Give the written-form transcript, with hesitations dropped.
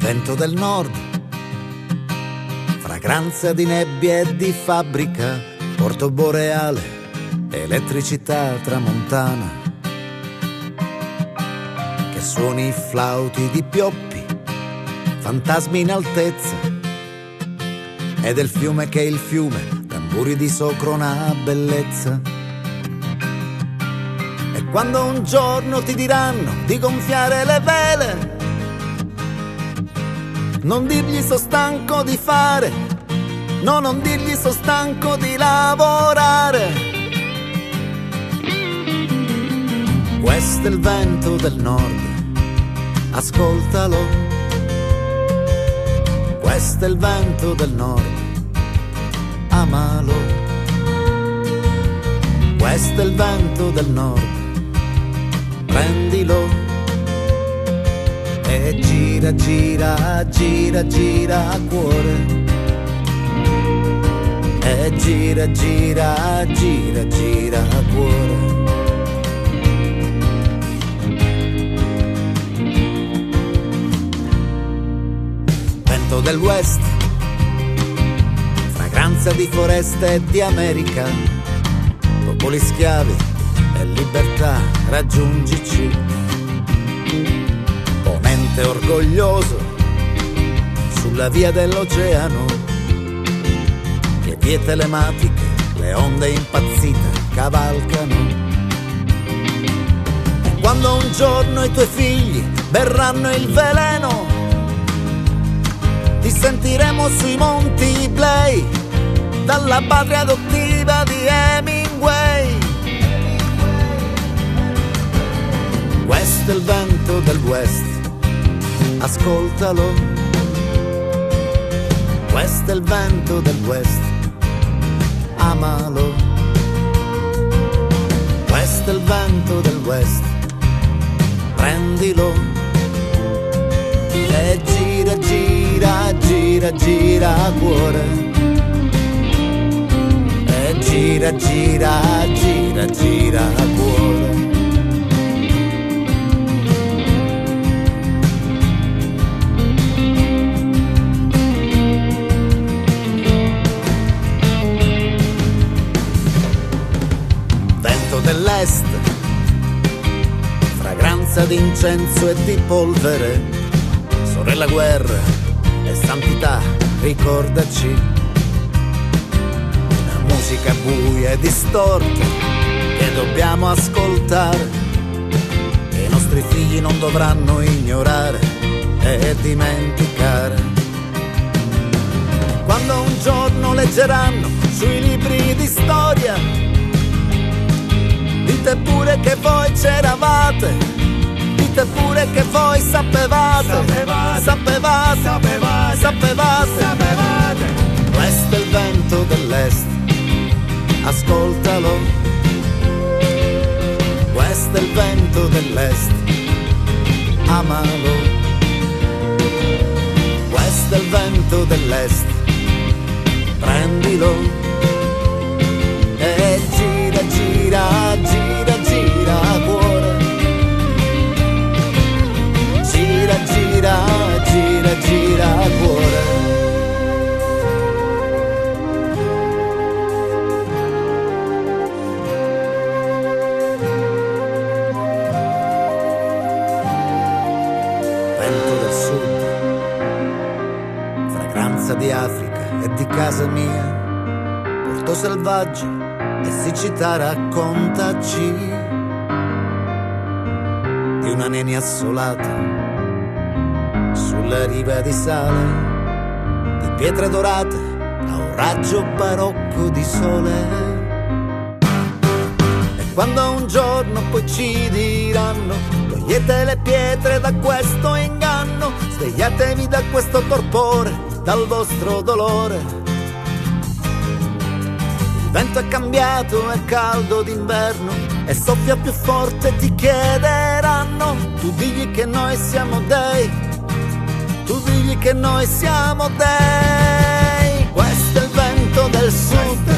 Vento del nord, fragranza di nebbia e di fabbrica, porto boreale, elettricità tramontana, che suoni flauti di pioppi, fantasmi in altezza, ed è il fiume che è il fiume, tamburi di socrona bellezza. E quando un giorno ti diranno di gonfiare le vele, non dirgli so stanco di fare, no, non dirgli so stanco di lavorare. Questo è il vento del nord, ascoltalo. Questo è il vento del nord, amalo. Questo è il vento del nord, prendilo. E gira, gira, gira, gira cuore. E gira, gira, gira, gira cuore. Vento del West, fragranza di foresta e di America, popoli schiavi e libertà, raggiungici. Ponente orgoglioso sulla via dell'oceano, che vie telematiche le onde impazzite cavalcano. E quando un giorno i tuoi figli berranno il veleno, ti sentiremo sui monti Iblei, dalla patria adottiva di Hemingway. Questo è il vento del West, ascoltalo. Questo è il vento del West, amalo. Questo è il vento del West, prendilo. E gira, gira, gira, gira cuore. E gira, gira, gira, gira cuore. Vento dell'est, fragranza di incenso e di polvere, sorella guerra e santità, ricordaci. Una musica buia e distorta che dobbiamo ascoltare, che i nostri figli non dovranno ignorare e dimenticare. Quando un giorno leggeranno sui libri di storia, dite pure che voi c'eravate, dite pure che voi sapevate, sapevate. Questo è il vento dell'est, ascoltalo. Questo è il vento dell'est, amalo. Questo è il vento dell'est, prendilo. E gira, gira, gira, gira cuore. Gira, gira, gira, gira cuore. Vento del sud, fragranza di Africa e di casa mia, porto selvaggio e siccità, raccontaci di una nenia assolata sulla riva di sale, di pietre dorate a un raggio barocco di sole. E quando un giorno poi ci diranno: togliete le pietre da questo inganno, svegliatevi da questo torpore, dal vostro dolore. Il vento è cambiato, è caldo d'inverno e soffia più forte, ti chiederanno. Tu digli che noi siamo dei, tu digli che noi siamo dei. Questo è il vento del sud,